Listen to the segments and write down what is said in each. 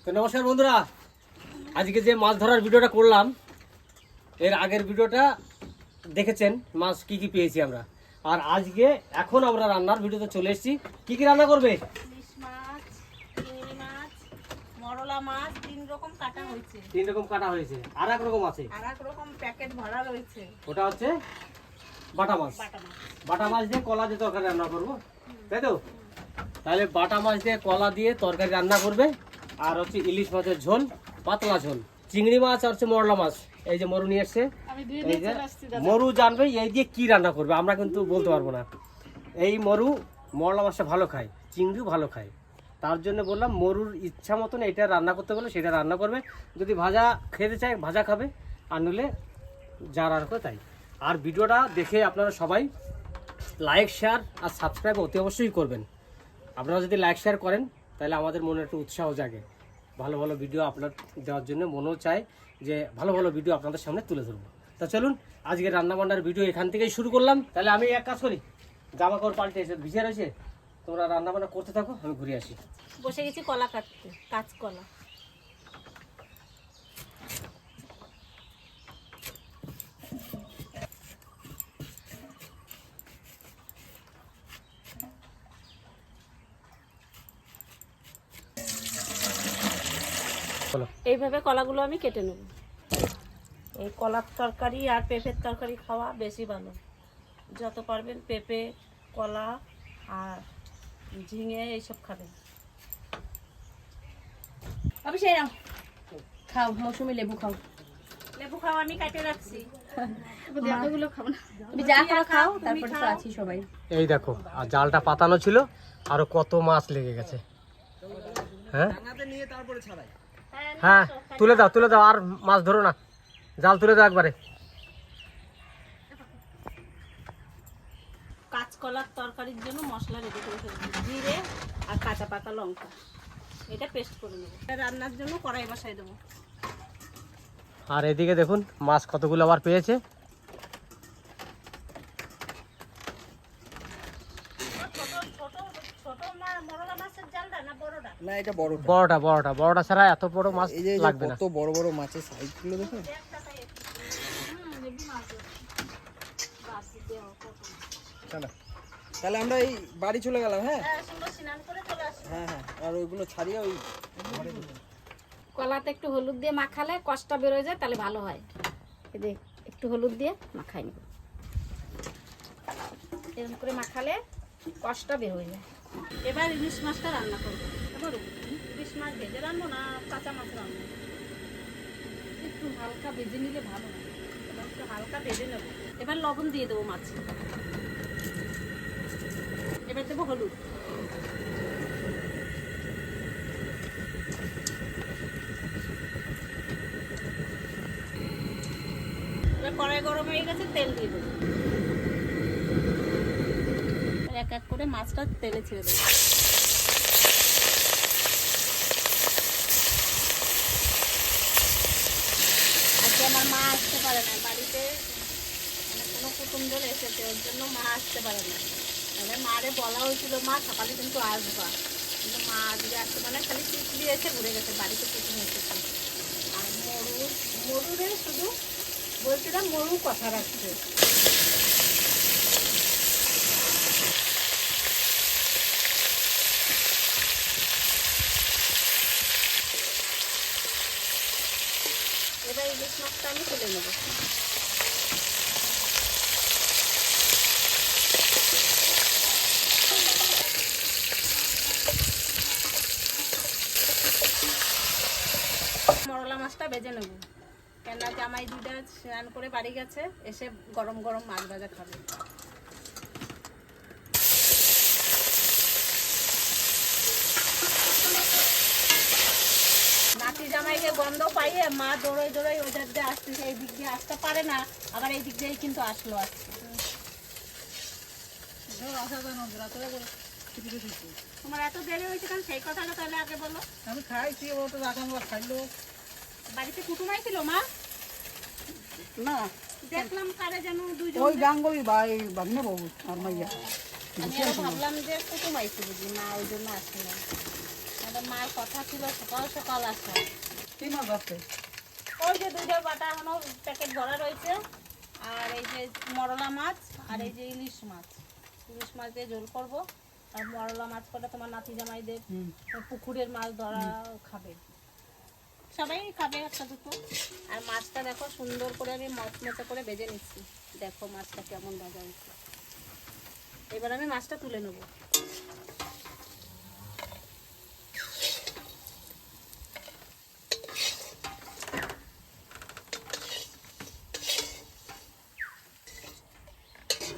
তো নমস্কার বন্ধুরা, আজকে যে মাছ ধরার ভিডিওটা করলাম এর আগের ভিডিওটা দেখেছেন মাছ কি কি পেয়েছি আমরা। আর আজকে এখন আমরা রান্নার ভিডিওতে চলে এসেছি। কি কি রান্না করবে? ইলিশ মাছ, চিংড়ি মাছ, মরলা মাছ, তিন রকম কাটা হয়েছে। তিন রকম কাটা হয়েছে, আর এক রকম আছে, আর এক রকম প্যাকেট ভরা রয়েছে। ওটা হচ্ছে বাটা মাছ। বাটা মাছ। বাটা মাছ দিয়ে কলা দিয়ে তরকারি রান্না করবো, তাই তো? তাহলে বাটা মাছ দিয়ে কলা দিয়ে তরকারি রান্না করবে। আর হচ্ছে ইলিশ মাছের ঝোল, পাতলা ঝোল। চিংড়ি মাছ আর হচ্ছে মরলা মাছ, এই যে মরু নিয়ে এসছে। এই যে মরু জানবে এই দিয়ে কি রান্না করবে, আমরা কিন্তু বলতে পারবো না। এই মরু মরলা মাছটা ভালো খায়, চিংড়িও ভালো খায়, তার জন্য বললাম মরুর ইচ্ছা মতন এটা রান্না করতে বলে সেটা রান্না করবে। যদি ভাজা খেতে চায় ভাজা খাবে, আর নইলে যা রান্না করে তাই। আর ভিডিওটা দেখে আপনারা সবাই লাইক শেয়ার আর সাবস্ক্রাইব অতি অবশ্যই করবেন। আপনারা যদি লাইক শেয়ার করেন তাহলে আমাদের মনে একটু উৎসাহ জাগে, ভালো ভালো ভিডিও আপনার দেওয়ার জন্য মনেও চায় যে ভালো ভালো ভিডিও আপনাদের সামনে তুলে ধরবো। তা চলুন আজকে রান্নাবান্নার ভিডিও এখান থেকেই শুরু করলাম। তাহলে আমি এক কাজ করি, জামা কাপড় পাল্টে এসে ভিজে রয়েছে, তোমরা রান্নাবান্না করতে থাকো, আমি ঘুরে আসি। বসে গেছি কলা কাটতে, কাঁচকলা। বলো। এইভাবে কলাগুলো আমি কেটে নেব। এই কলার তরকারি আর পেঁপের তরকারি খাওয়া বেশি ভালো। যত পারবেন পেঁপে, কলা আর ঝিঙে এইসব খাবেন। আমি সেই নাও খাও, মৌসুমি লেবু খাও। লেবু খাও, আমি কাটে রাখছি। তুমি যা খাও খাও, তারপরে তো আছি সবাই। এই দেখো, আর জালটা পাতানো ছিল, আরো কত মাছ লেগে গেছে। হ্যাঁ হ্যাঁ, তুলে দাও তুলে দাও, আর মাছ ধরো না, জাল তুলে দাও একবারে। কাঁচকলার তরকারির জন্য মশলা রেডি করে ফেলবো, জিরে আর কাঁচা পাকা লঙ্কা, এটা পেস্ট করে নেবো। রান্নার জন্য কড়াই বসাই দেবো। আর এদিকে দেখুন মাছ কতগুলো আবার পেয়েছে। না এটা বড়টা বড়টা বড়টা বড়টা ছাড়া এত বড় মাছ এই যে লাগবে না। কত বড় বড় মাছের সাইজ গুলো দেখুন। চলো তাহলে আমরা এই বাড়ি চলে গেলাম। হ্যাঁ হ্যাঁ হ্যাঁ, আর ওইগুলো ছাড়িয়ে ওই ঘরে ঢুকে। কলাতে একটু হলুদ দিয়ে মাখালে কষটা বেরোয় যায়, তাহলে ভালো হয়। এই যে একটু হলুদ দিয়ে মাখাই নেব, এরকম করে মাখালে কষটা বের হয়ে যায়। এবার ইলিশ মাছটা রান্না করবো। এবার ইলিশ মাছ ভেজে রাখবো না কাঁচা মাছ রাখবো? একটু হালকা ভেজে নিলে ভালো হয়। এবার একটু হালকা ভেজে নেবো। এবার লবণ দিয়ে দেবো মাছ। এবার দেবো হলুদ। এবার কড়াই গরম হয়ে গেছে, তেল দিয়ে দেবো। এক এক করে মাছটা তেলে ছেড়ে দেবো। আজকে আমার মা আসতে পারে না, বাড়িতে কোনো কুটুমজন এসেছে, ওর জন্য মা আসতে পারে না। মানে মারে বলা হয়েছিল মা সকালে কিন্তু আসবা, কিন্তু মা আজকে আসতে পারে না, খালি চিঠি এসে ঘুরে গেছে, বাড়িতে কুটুম এসেছে। আর মরুরে শুধু বলছিলাম, মরু কথা রাখছে। এবার ইলিশ মাছটা আমি তুলে নেব। মরলা মাছটা ভেজে নেব, কেন জামাই দিদা স্নান করে বাড়ি গেছে, এসে গরম গরম মাছ ভাজা খাবে। নাতি জামাইকে গন্ধ পাইয়ে মা দৌড়ই দৌড়ই ওই দিক দিয়ে আসতেছে, এই দিক দিয়ে আসতে পারে না, আবার এই দিক দিয়েই কিন্তু আসলো আজকে। তোমার এত দেরি হয়েছে কেন, সেই কথাটা তাহলে আগে বলো। আমি খাইছি, ও তো রাখামরা খাইলো। বাড়িতে কুটুম আইছিল মা? না দেখলাম কারে যেন দুইজন। ওই গাঙ্গুলি ভাই বাগনে বাবু আর মাইয়া। আমি আরো ভাবলাম যে কুটুম আইছে বুঝি, না ওই জন্য আসছে না। আমাদের মার কথা ছিল সকাল সকাল আসা। কি মাছ আছে? ওই যে দুইটা বাটা এখনো প্যাকেট ভরা রয়েছে, আর এই যে মরলা মাছ, আর এই যে ইলিশ মাছ। ইলিশ মাছ দিয়ে ঝোল করবো, আর মরলা মাছ করে তোমার নাতি জামাইদের পুকুরের মাছ ধরা খাবে, সবাই খাবে একটা দুটো। আর মাছটা দেখো সুন্দর করে আমি মচমচে করে ভেজে নিচ্ছি। দেখো মাছটা কেমন ভাজা হয়েছে। এবার আমি মাছটা তুলে নেবো।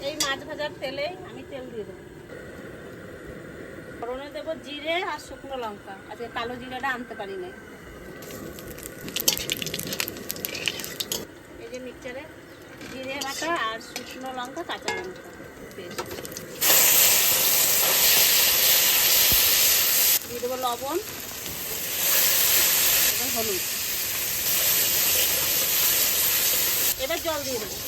এই মাছ ভাজার তেলে আমি তেল দিয়ে দেবো। ফোড়নে দেবো জিরে আর শুকনো লঙ্কা। আজকে কালো জিরাটা আনতে পারি নাই। এই যে মিক্সচারে জিরে বাটা আর শুকনো লঙ্কা, কাঁচা লঙ্কা পেস্ট দিয়ে দেবো, লবণ এবং হলুদ। এবার জল দিয়ে দেবো।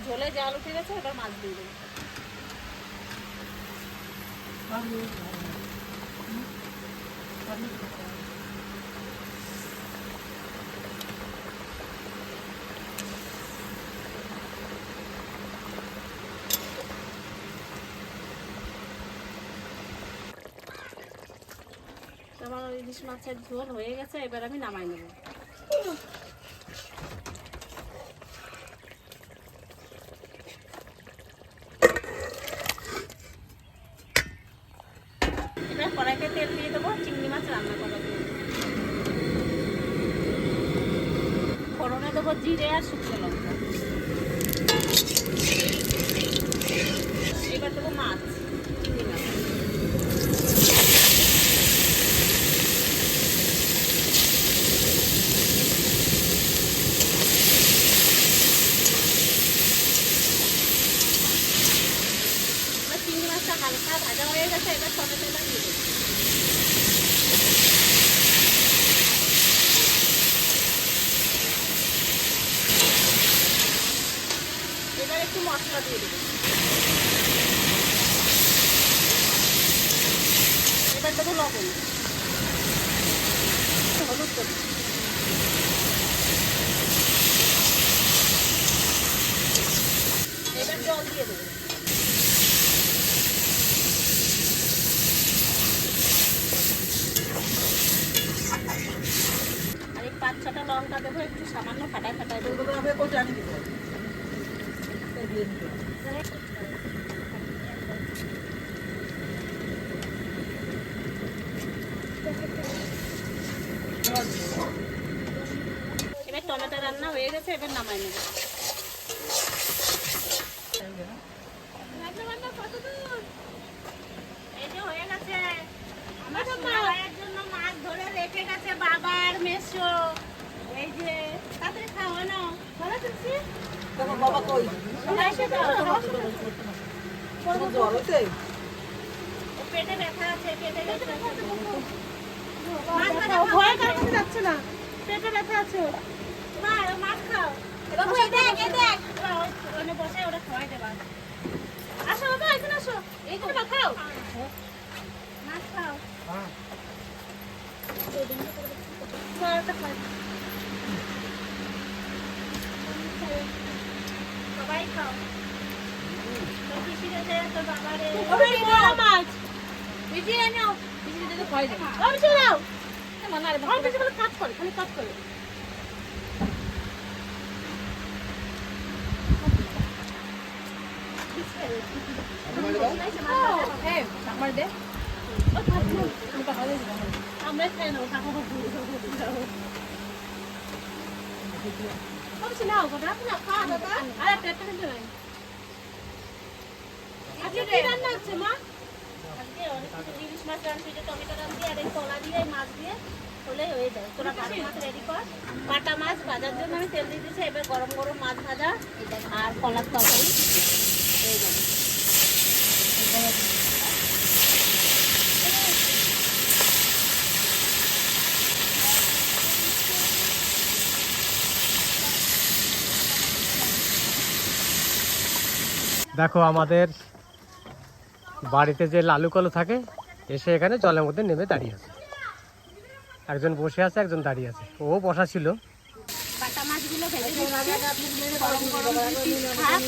ঝোলে জাল উঠে গেছে, এবার মাছ দিয়ে দেবো। আমার ইলিশ মাছের ঝোল হয়ে গেছে, এবার আমি নামাই নেব। এবার কড়াইতে তেল দিয়ে দেবো, চিংড়ি মাছ রান্না করা দিয়ে ফোড়নে দেবো জিরে আর শুকনো লঙ্কা। এবার দেবো মাছ, চিংড়ি মাছ। চিংড়ি মাছটা হালকা ভাজা হয়ে গেছে, এবার টমেটোটা দিয়ে দেবো। এবার একটু মশলা দিয়ে দেবো। এবার দেবো লবণ, হলুদ দেবো, এবার জল দিয়ে দেবো। আর এই 5-6টা লঙ্কা দেবো, একটু সামান্য ফাটায় ফাটায় দেবো। এবার টমেটো রান্না হয়ে গেছে, এবার নামাই নেব। এই যে হয়ে গেছে, আমার ভাইয়ের জন্য মাছ ধরে রেখে গেছে বাবার মেসো। এই যে তাড়াতাড়ি খাওয়া না, ভালো আছিস? বাবা কই? পেটে ব্যথা আছে, পেটে ব্যথা আছে। ভয় কারণে যাচ্ছে না, পেটে ব্যথা আছে। মা মাছ খাও। বাবু এই দেখ, এই দেখ। ওখানে বসে ওটা খাওয়াই দেবা। আসো বাবা, এখানে আসো। এইখানে বা খাও। মাছ খাও। হ্যাঁ। খাওয়াটা খাও। সবাই খাও। তো পিসি গেছে তোর বাবারে। ওই বড় মাছ পিসি এনো। পিসি দিতে খাওয়াই দেবা। ও পিছু দাও, মনে আর আমার পিছু বলে কাজ করে, খালি কাজ করে। আমার দে। আমরা খাই না, কাকু পিছু নাও গোটা না খাওয়া দাদা। আরে পেটটা কিন্তু নাই। আজকে কি রান্না হচ্ছে মা? আজকে অনেক কিছু ইলিশ মাছ রান্না, যে টমেটো রান্না আর এই কলা দিয়ে এই মাছ দিয়ে হলে হয়ে যায়। তোরা বাটা মাছ রেডি কর। বাটা মাছ ভাজার জন্য আমি তেল দিয়ে দিচ্ছি। এবার গরম গরম মাছ ভাজা আর কলার তরকারি হয়ে যাবে। দেখো আমাদের বাড়িতে যে লালু কালু থাকে এসে এখানে জলের মধ্যে নেমে দাঁড়িয়ে আছে, একজন বসে আছে একজন দাঁড়িয়ে আছে, ও বসা ছিল। বাটা মাছগুলো ভেজে দিচ্ছি, গরম গরম পিস ভাত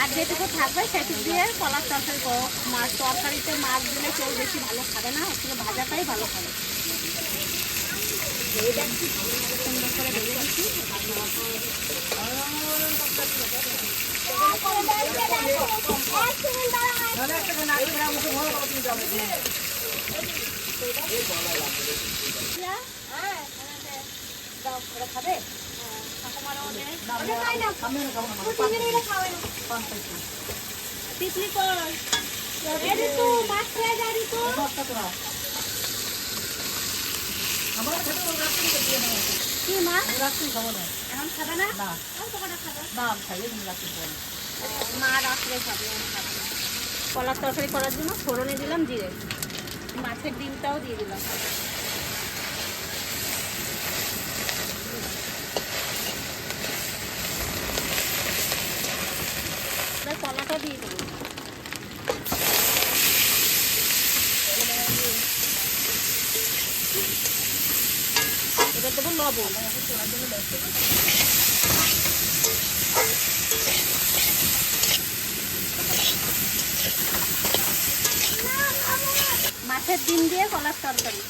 আর যেটুকু থাকবে সেটুকু দিয়ে কলার তরকারি করো। মাছ তরকারিতে মাছ দিলে কেউ বেশি ভালো খাবে না, আসলে ভাজাটাই ভালো খাবে। সুন্দর করে ভেজে দিচ্ছি। খাবে পিকনিক মাছ খেয়ে যাবি তো। কি মাছ এখন খাবে না? মা রাত্রে খাবে, কলার তরকারি করার জন্য ফোড়নে দিলাম জিরে, মাছের ডিমটাও দিয়ে দিলাম। কলাটা দিয়ে দেবো। এবার দেবো লবণ। মাছের ডিম দিয়ে কলার তরকারি।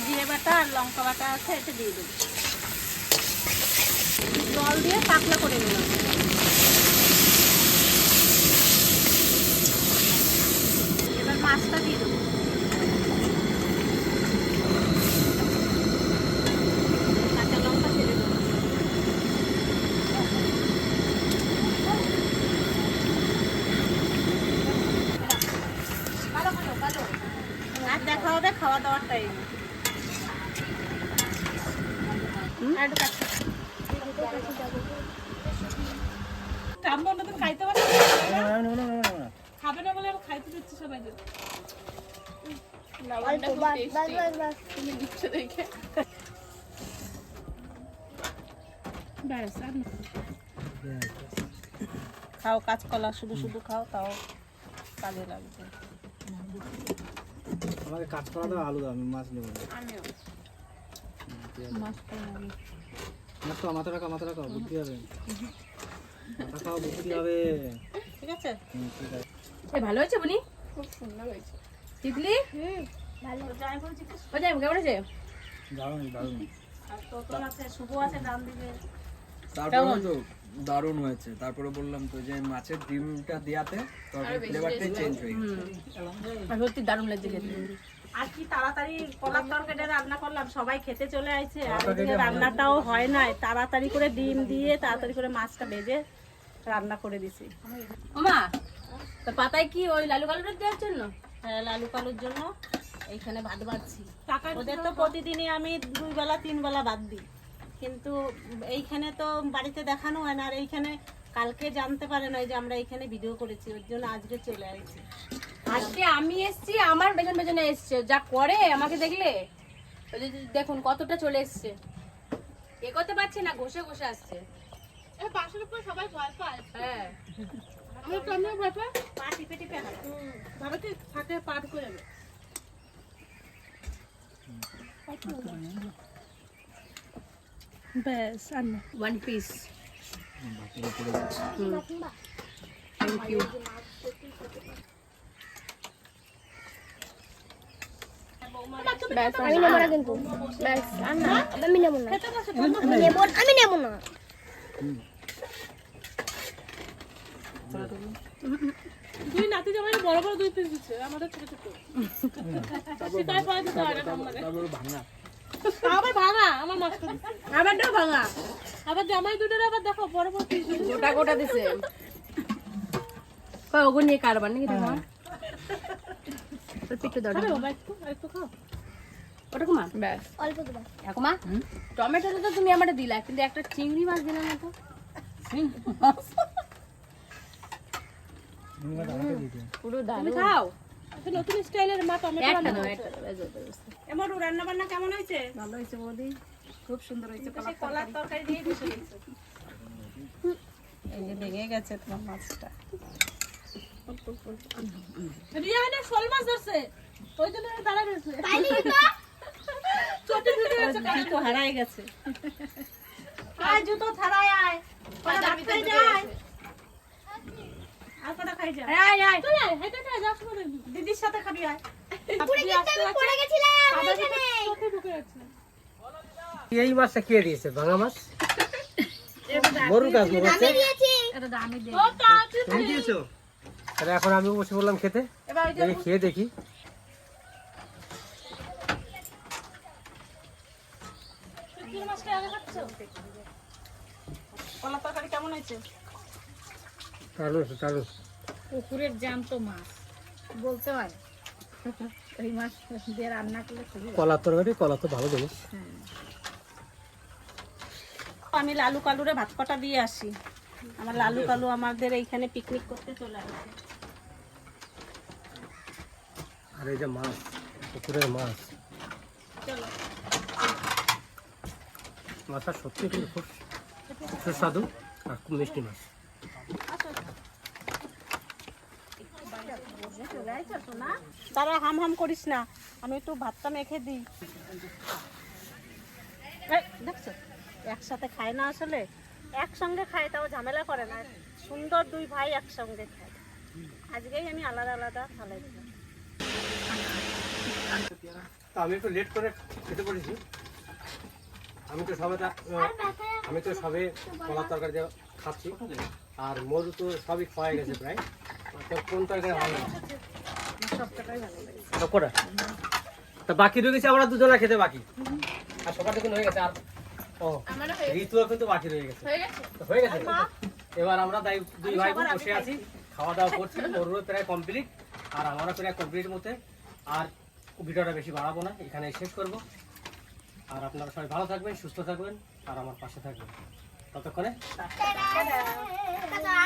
জিরে বাটা আর লঙ্কা বাটা আছে, এটা দিয়ে দেবো। জল দিয়ে পাতলা করে নিলাম। এবার মাছটা দিয়ে দেবো। কাঁচা লঙ্কা ছেড়ে দেবো। আর দেখা হবে খাওয়া দাওয়ার টাইম। খাইতে পারে খাবে না বলে খাইতে দিচ্ছে সবাইকে। খাও কাঁচকলা, শুধু শুধু খাও, তাও কাজে লাগবে। আমাকে কাজ করা দাও, আলু দাও, আমি মাছ নেবো না। আমিও মাছটা নেবো। মাছ তো মাথা রাখা বুদ্ধি হবে, মাথা খাওয়া বুদ্ধি হবে। ঠিক আছে, ঠিক আছে। ভালো হয়েছে বুনি, খুব সুন্দর হয়েছে। তিতলি ভালো যাই বলছি। ও যাই কেমন আছে? দারুণ দারুণ। আর তোতন আছে, শুভ আছে, ডান দিকে। তারপরে তো দারুণ হয়েছে। তারপরে বললাম তো যে মাছের ডিমটা দেওয়াতে তরকারি ফ্লেভারটাই চেঞ্জ হয়ে গেছে। আর সত্যি দারুণ লাগছে খেতে। আর কি তাড়াতাড়ি কলার তরকারিটা রান্না করলাম, সবাই খেতে চলে আসছে। আর এদিকে রান্নাটাও হয় নাই, তাড়াতাড়ি করে ডিম দিয়ে তাড়াতাড়ি করে মাছটা ভেজে রান্না করে দিছি। ওমা তো পাতায় কি ওই লালু কালুটা দেওয়ার জন্য? হ্যাঁ, লালু কালুর জন্য এইখানে ভাত বাড়ছি। ওদের তো প্রতিদিনই আমি 2 বেলা 3 বেলা ভাত দিই, কিন্তু এইখানে তো বাড়িতে দেখানো হয় না। আর এইখানে কালকে জানতে পারে না যে আমরা এইখানে ভিডিও করেছি, ওর জন্য আজকে চলে আসছি। আজকে আমি এসছি, আমার পেছন পেছনে এসছে, যা করে আমাকে দেখলে ওই যে দেখুন কতটা চলে এসছে, এ করতে পারছে না, ঘষে ঘষে আসছে। পাশের উপর সবাই ভয় পায়। হ্যাঁ আমি তো আমিও ভয় পাই, পা টিপে টিপে হয়। ভাবে কি থাকে পা ঢুকে যাবে। ব্যাস আন্না ওয়ান পিস। Thank you. আমি নেবো না কিন্তু ব্যাস আর না আমি নেবো না আমি নেবো না দুই নাতি জামাই বড় বড় 2 পিস দিচ্ছে, আমাদের ছোট ছোট। সেটাই পাওয়া যেতে হয় না মানে। তারপরে ভাঙা আবার ভাঙা আমার মাছটা দিচ্ছে। আবারটাও ভাঙা, আবার জামাই দুটোর আবার দেখো বড় বড় পিস দিচ্ছে। গোটা গোটা দিছে। কই ওগো নিয়ে কারবার নাকি দেখো তোর পিঠে দাও খাবে বাবা, একটু খাও। ওটা কুমা ব্যাস অল্প দেবো এখন মা টমেটোটা তো তুমি আমারে দিলা, কিন্তু একটা চিংড়ি মাছ দিলা না তো। পুরো তুমি দারুণ। খাও, এটা নতুন স্টাইলের মা টমেটো একটা রান্না দাও, করছে। একটা দাও, এই যে, এই যে। এমন রান্না বান্না কেমন হয়েছে? ভালো হয়েছে বৌদি। খুব সুন্দর হয়েছে কলার তরকারি দিয়ে বসে গেছে। এই যে ভেঙে গেছে তোমার মাছটা। রিয়ানে শোল মাছ ধরছে, ওই জন্য দাঁড়া গেছে। ছোট ঢুকে গেছে, জুতো হারাই গেছে। আয় জুতো ছাড়াই আয়, কটা খাই যায় আর কটা খাই যায়। আয় আয় তুই আয়, হেঁটে খাই যা, শুনে দিদির সাথে খাবি। আয় পুরো কিন্তু আমি পড়ে গেছিলাম এখানে। চোখে ঢুকে গেছে। এই মাছটা কে দিয়েছে? ভাঙা মাছ মরুর কাজ আমি করছে। দিয়েছি। এটা দামি দে। তুমি দিয়েছো? তাহলে এখন আমি বসে বললাম খেতে। এবার ওই যে দেখি খেয়ে দেখি। শুটকির মাছটা আগে খাচ্ছো? কলার তরকারি কেমন হয়েছে? চালু। পুকুরের জ্যান্ত মাছ বলতে হয়, ওই মাছ দিয়ে রান্না করলে খুবই। কলার তরকারি, কলা তো ভালো জিনিস। আমি লালু কালুরে ভাত কটা দিয়ে আসি। আমার লালু কালু আমাদের এইখানে পিকনিক করতে চলে আসে। আর এই যে মাছ, পুকুরের মাছ, চলো মাছটা সত্যি কিন্তু খুব সুস্বাদু আর খুব মিষ্টি মাছ। তারা হাম হাম করিস না, আমি একটু ভাতটা মেখে দিই। এই, দেখছো একসাথে খায় না, আসলে একসঙ্গে খায় তাও ঝামেলা করে না। সুন্দর দুই ভাই একসঙ্গে খায়। আজকেই আমি আলাদা আলাদা খালাই দিলাম। তা আমি একটু লেট করে খেতে পড়েছি। আমি তো সবে কলার তরকারি দিয়ে খাচ্ছি, আর মরু তো সবই খাওয়া গেছে প্রায়। তো কোন তরকারি ভালো লাগে? সবকটা? তা বাকি রয়ে গেছে, আমরা দুজনা খেতে বাকি। আর সবার দেখুন হয়ে গেছে। আর ও ঋতুও কিন্তু বাকি রয়ে গেছে। তো হয়ে গেছে। এবার আমরা দুই ভাই বোন বসে আছি, খাওয়া দাওয়া করছি। মরুরও প্রায় কমপ্লিট আর আমারও প্রায় কমপ্লিট মতে। আর ভিডিওটা বেশি বাড়াবো না, এখানে শেষ করব। আর আপনারা সবাই ভালো থাকবেন, সুস্থ থাকবেন আর আমার পাশে থাকবেন। ততক্ষণে টাটা।